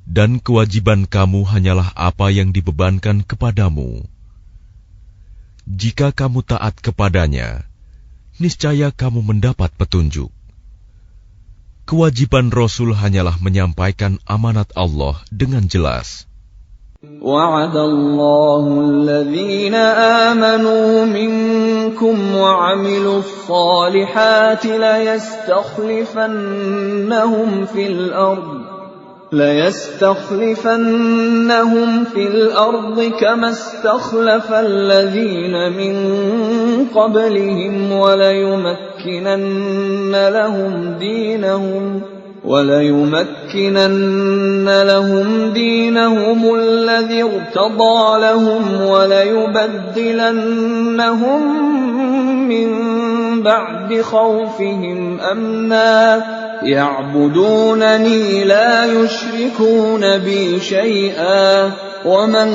Dan kewajiban kamu hanyalah apa yang dibebankan kepadamu. Jika kamu taat kepadanya, niscaya kamu mendapat petunjuk. Kewajiban Rasul hanyalah menyampaikan amanat Allah dengan jelas. وَعَدَ اللَّهُ الَّذِينَ آمَنُوا مِنكُمْ وَعَمِلُوا الصَّالِحَاتِ لَيَسْتَخْلِفَنَّهُمْ فِي الْأَرْضِ كَمَا اسْتَخْلَفَ الَّذِينَ مِن قَبْلِهِمْ وَلَيُمَكِّنَنَّ لَهُمْ دِينَهُمُ الَّذِي ارْتَضَىٰ لَهُمْ وَلَيُبَدِّلَنَّهُم مِّن بَعْدِ خَوْفِهِمْ أَمْنًا يَعْبُدُونَنِي لَا يُشْرِكُونَ بِي شَيْئًا وَمَن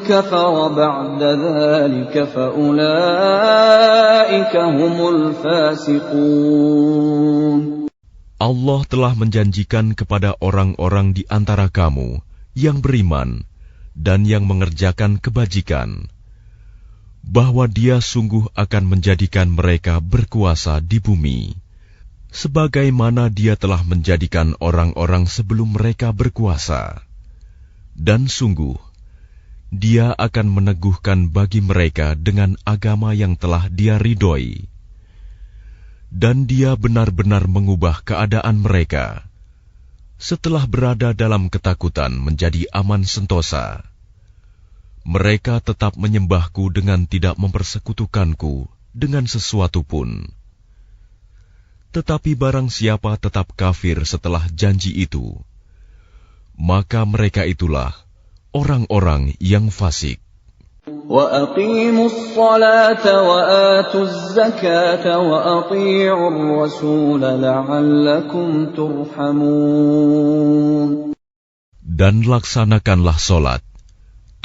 كَفَرَ بَعْدَ ذَلِكَ فَأُولَٰئِكَ هُمُ الْفَاسِقُونَ. Allah telah menjanjikan kepada orang-orang di antara kamu yang beriman dan yang mengerjakan kebajikan, bahwa Dia sungguh akan menjadikan mereka berkuasa di bumi, sebagaimana Dia telah menjadikan orang-orang sebelum mereka berkuasa. Dan sungguh, Dia akan meneguhkan bagi mereka dengan agama yang telah Dia ridhoi. Dan Dia benar-benar mengubah keadaan mereka setelah berada dalam ketakutan menjadi aman sentosa. Mereka tetap menyembahku dengan tidak mempersekutukanku dengan sesuatu pun. Tetapi barang siapa tetap kafir setelah janji itu, maka mereka itulah orang-orang yang fasik. وَأَقِيمُوا الصَّلَاةَ وَآتُوا الزَّكَاةَ وَأَطِيعُوا الرَّسُولَ لَعَلَّكُمْ تُرْحَمُونَ. Dan laksanakanlah solat,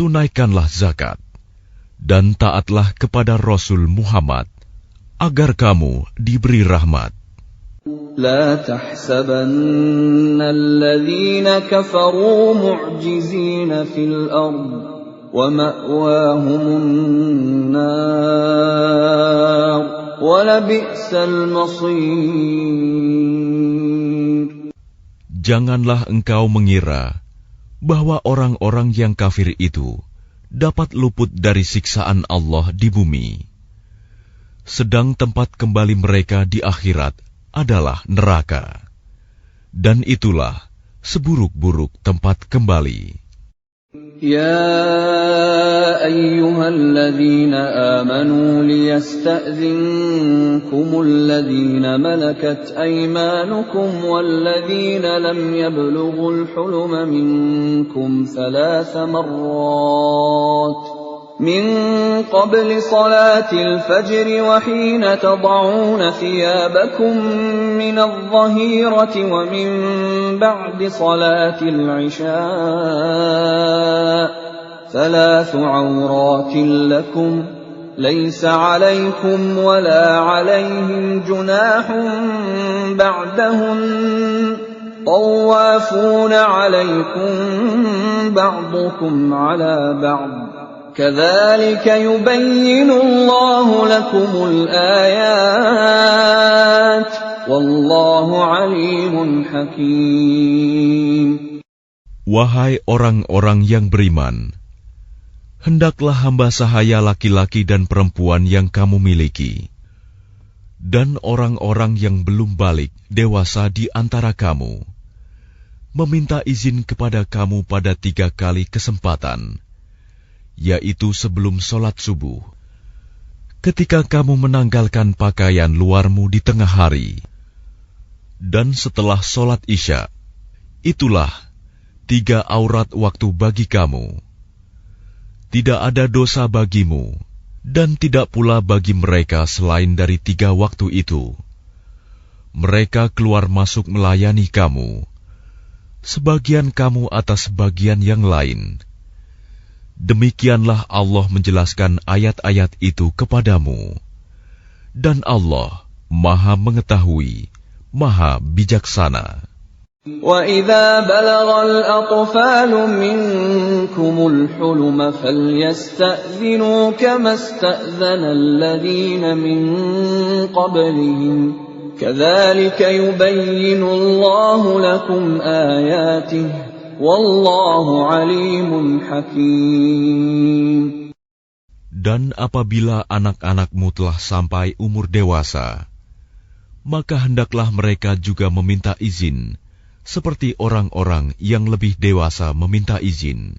tunaikanlah zakat, dan taatlah kepada Rasul Muhammad, agar kamu diberi rahmat. لَا تَحْسَبَنَّ الَّذِينَ كَفَرُوا مُعْجِزِينَ فِي الْأَرْضِ وَمَأْوَاهُمُ النَّارُ وَلَبِئْسَ الْمَصِيرُ. Janganlah engkau mengira bahwa orang-orang yang kafir itu dapat luput dari siksaan Allah di bumi, sedang tempat kembali mereka di akhirat adalah neraka, dan itulah seburuk-buruk tempat kembali. يَا أَيُّهَا الَّذِينَ آمَنُوا لِيَسْتَأْذِنكُمُ الَّذِينَ مَلَكَتْ أَيْمَانُكُمْ وَالَّذِينَ لَمْ يَبْلُغُوا الْحُلُمَ مِنكُمْ 3 مرات من قبل صلاة الفجر وحين تضعون ثيابكم من الظهيرة ومن بعد صلاة العشاء 3 عورات لكم ليس عليكم ولا عليهم جناح بعدهن طوافون عليكم بعضكم على بعض كذلك يبين الله لكم الآيات والله عليم حكيم. Wahai orang-orang yang beriman, hendaklah hamba sahaya laki-laki dan perempuan yang kamu miliki, dan orang-orang yang belum balik dewasa di antara kamu, meminta izin kepada kamu pada 3 kali kesempatan, yaitu sebelum sholat subuh, ketika kamu menanggalkan pakaian luarmu di tengah hari, dan setelah sholat Isya, itulah 3 aurat waktu bagi kamu. Tidak ada dosa bagimu, dan tidak pula bagi mereka selain dari 3 waktu itu. Mereka keluar masuk melayani kamu, sebagian kamu atas sebagian yang lain. Demikianlah Allah menjelaskan ayat-ayat itu kepadamu. Dan Allah Maha Mengetahui, Maha Bijaksana. وَإِذَا بَلَغَ الْأَطْفَالُ مِنكُمُ الْحُلُمَ فَلْيَسْتَأْذِنُوا كَمَا اسْتَأْذَنَ الَّذِينَ مِن قَبْلِهِمْ كَذَلِكَ يُبَيِّنُ اللَّهُ لَكُمْ آيَاتِهِ وَاللَّهُ عَلِيمٌ حَكِيمٌ. Dan apabila anak-anakmu telah sampai umur dewasa, maka hendaklah mereka juga meminta izin, seperti orang-orang yang lebih dewasa meminta izin.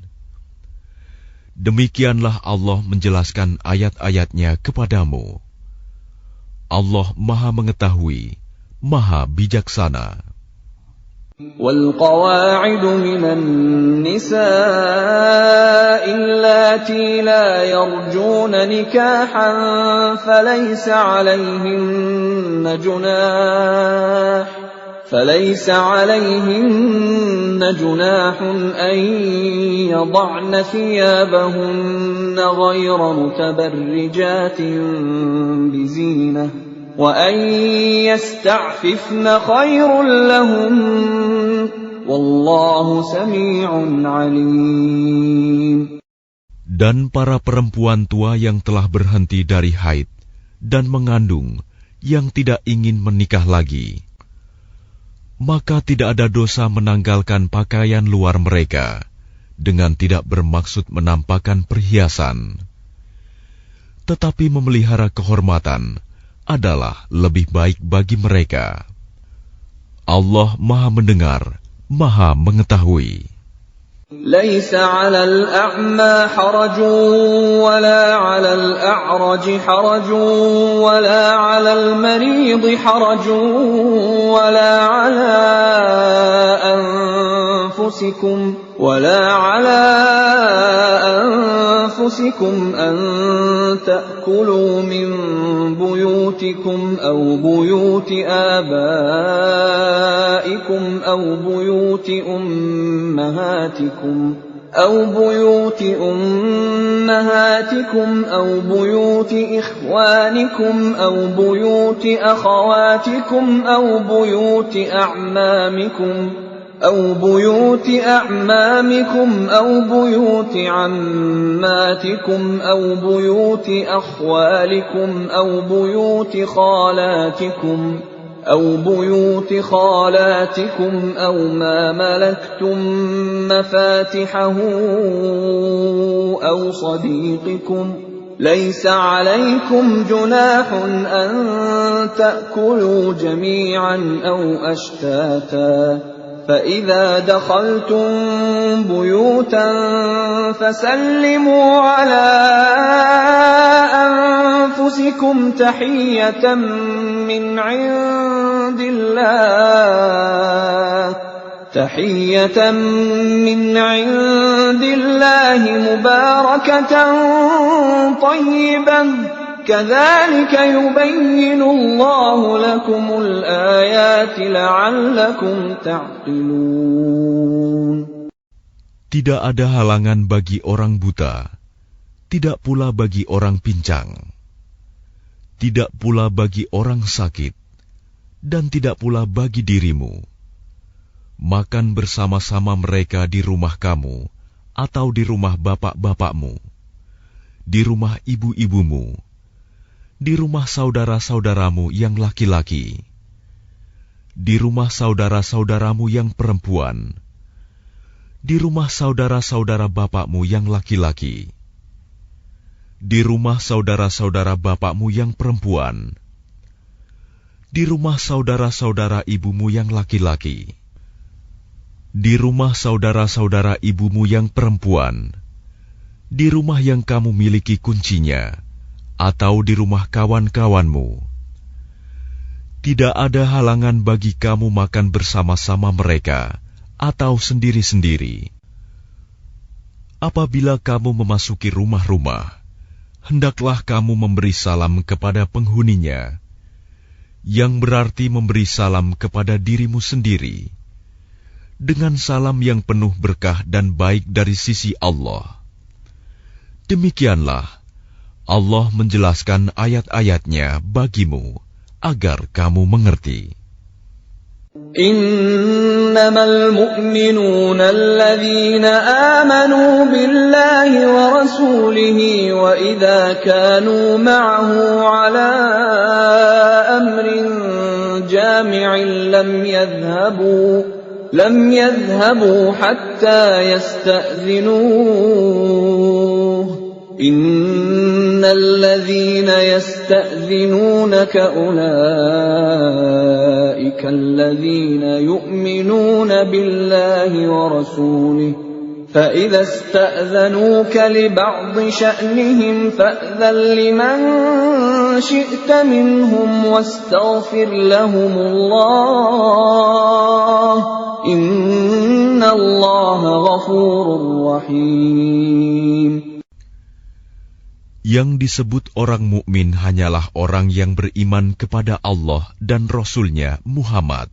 Demikianlah Allah menjelaskan ayat-ayatnya kepadamu. Allah Maha Mengetahui, Maha Bijaksana. وَالْقَوَاعِدُ مِنَ النِّسَاءِ اللَّاتِي لَا يَرْجُونَ نِكَاحًا فَلَيْسَ عَلَيْهِنَّ جُنَاحٌ أَن يَضَعْنَ ثِيَابَهُنَّ غَيْرَ مُتَبَرِّجَاتٍ بِزِينَةٍ وَأَن يَسْتَعْفِفْنَ خَيْرٌ لَّهُنَّ وَاللَّهُ سَمِيعٌ عَلِيمٌ. Dan para perempuan tua yang telah berhenti dari haid dan mengandung yang tidak ingin menikah lagi, maka tidak ada dosa menanggalkan pakaian luar mereka dengan tidak bermaksud menampakkan perhiasan. Tetapi memelihara kehormatan adalah lebih baik bagi mereka. Allah Maha Mendengar, Maha Mengetahui. لَيْسَ عَلَى الْأَعْمَى حَرَجٌ وَلَا عَلَى الْأَعْرَجِ حَرَجٌ وَلَا عَلَى الْمَرِيضِ حَرَجٌ وَلَا عَلَى أَنفُسِكُمْ أَن تَأْكُلُوا مِن بُيُوتِكُمْ أَوْ بُيُوتِ آبَائِكُمْ أَوْ بُيُوتِ أُمَّهَاتِكُمْ أَوْ بُيُوتِ إِخْوَانِكُمْ أَوْ بُيُوتِ أَخَوَاتِكُمْ أَوْ بُيُوتِ أَعْمَامِكُمْ أَوْ بُيُوتِ عَمَّاتِكُمْ أَوْ بُيُوتِ أَخْوَالِكُمْ أَوْ بُيُوتِ خَالَاتِكُمْ أَوْ مَا مَلَكْتُم مَّفَاتِحَهُ أَوْ صَدِيقِكُمْ لَيْسَ عَلَيْكُمْ جُنَاحٌ أَن تَأْكُلُوا جَمِيعًا أَوْ أَشْتَاتًا فَإِذَا دَخَلْتُم بُيُوتًا فَسَلِّمُوا عَلَىٰ أَنفُسِكُمْ تَحِيَّةً مِّنْ عِندِ اللَّهِ مُبَارَكَةً طَيِّبَةً كَذَلِكَ يُبَيِّنُ اللَّهُ لَكُمُ الْآيَاتِ لَعَلَّكُمْ تَعْقِلُونَ. Tidak ada halangan bagi orang buta, tidak pula bagi orang pincang, tidak pula bagi orang sakit, dan tidak pula bagi dirimu. Makan bersama-sama mereka di rumah kamu, atau di rumah bapak-bapakmu, di rumah ibu-ibumu, di rumah saudara-saudaramu yang laki-laki, di rumah saudara-saudaramu yang perempuan, di rumah saudara-saudara bapakmu yang laki-laki, di rumah saudara-saudara bapakmu yang perempuan, di rumah saudara-saudara ibumu yang laki-laki, di rumah saudara-saudara ibumu yang perempuan, di rumah yang kamu miliki kuncinya, atau di rumah kawan-kawanmu. Tidak ada halangan bagi kamu makan bersama-sama mereka atau sendiri-sendiri. Apabila kamu memasuki rumah-rumah, hendaklah kamu memberi salam kepada penghuninya, yang berarti memberi salam kepada dirimu sendiri, dengan salam yang penuh berkah dan baik dari sisi Allah. Demikianlah Allah menjelaskan ayat-ayatnya bagimu, agar kamu mengerti. Innamal mu'minuna alladhina amanu billahi wa rasulihi wa idha kanu ma'ahu ala amrin jami'in lam yadhhabu hatta yasta'dhinuhu. إن الذين يستأذنونك أولئك الذين يؤمنون بالله ورسوله فإذا استأذنوك لبعض شأنهم فأذن لمن شئت منهم واستغفر لهم الله إن الله غفور رحيم. Yang disebut orang mukmin hanyalah orang yang beriman kepada Allah dan Rasul-Nya Muhammad.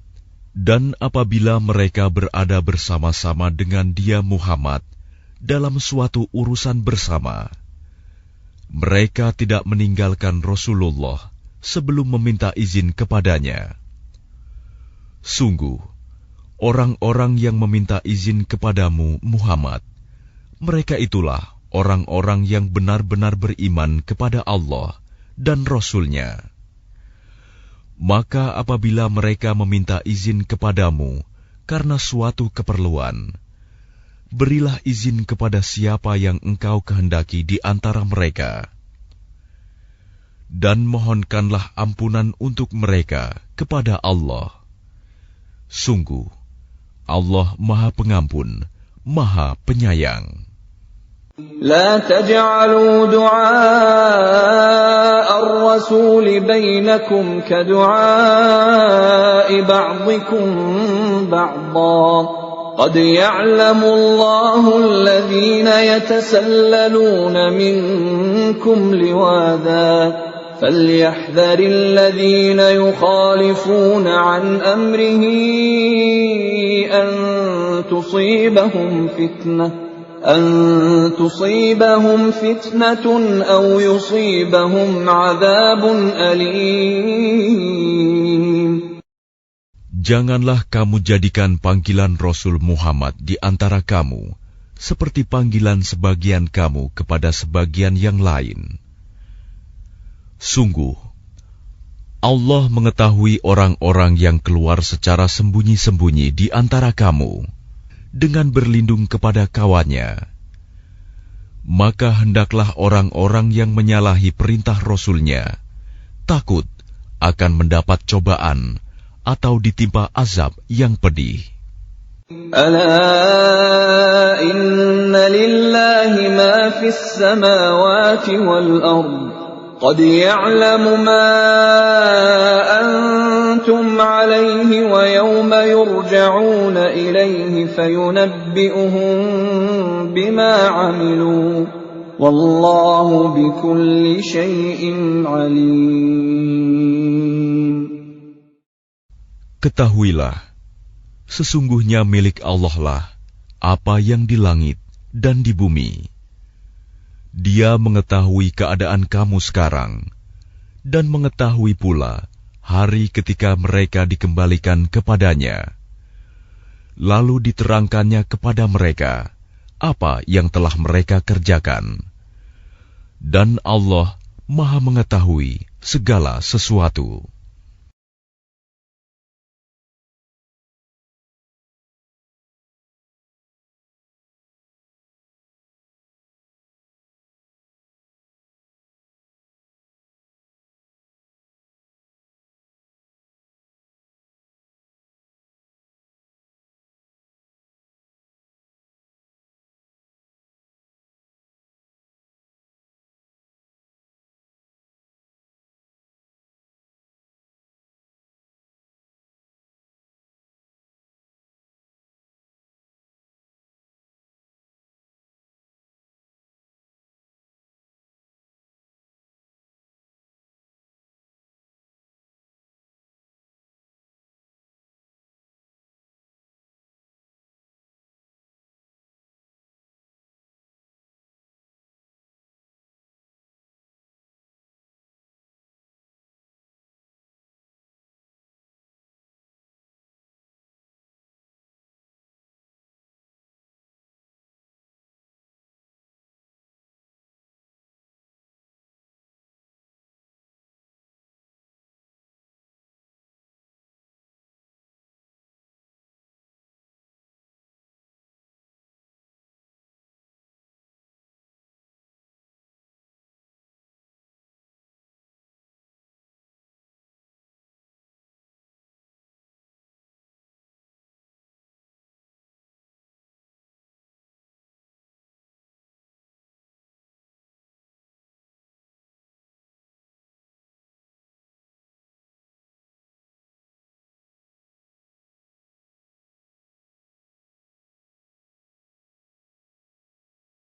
Dan apabila mereka berada bersama-sama dengan dia Muhammad dalam suatu urusan bersama, mereka tidak meninggalkan Rasulullah sebelum meminta izin kepadanya. Sungguh, orang-orang yang meminta izin kepadamu Muhammad, mereka itulah orang-orang yang benar-benar beriman kepada Allah dan Rasul-Nya. Maka apabila mereka meminta izin kepadamu karena suatu keperluan, berilah izin kepada siapa yang engkau kehendaki di antara mereka. Dan mohonkanlah ampunan untuk mereka kepada Allah. Sungguh, Allah Maha Pengampun, Maha Penyayang. لا تجعلوا دعاء الرسول بينكم كدعاء بعضكم بعضا قد يعلم الله الذين يتسللون منكم لواذا فليحذر الذين يخالفون عن أمره أن تصيبهم فتنة أو يصيبهم عذاب أليم. Janganlah kamu jadikan panggilan Rasul Muhammad di antara kamu seperti panggilan sebagian kamu kepada sebagian yang lain. Sungguh, Allah mengetahui orang-orang yang keluar secara sembunyi-sembunyi di antara kamu dengan berlindung kepada kawannya. Maka hendaklah orang-orang yang menyalahi perintah Rasul-Nya takut akan mendapat cobaan atau ditimpa azab yang pedih. Ala inna lillahi ma fis samawati wal ard qad ya'lamu ma antum alayhi wa yawma yurja'una ilayhi fayunabbi'uhum bima 'amilu wallahu bikulli shay'in 'alim. Ketahuilah, sesungguhnya milik Allah lah apa yang di langit dan di bumi. Dia mengetahui keadaan kamu sekarang, dan mengetahui pula hari ketika mereka dikembalikan kepadanya. Lalu diterangkannya kepada mereka apa yang telah mereka kerjakan. Dan Allah Maha mengetahui segala sesuatu.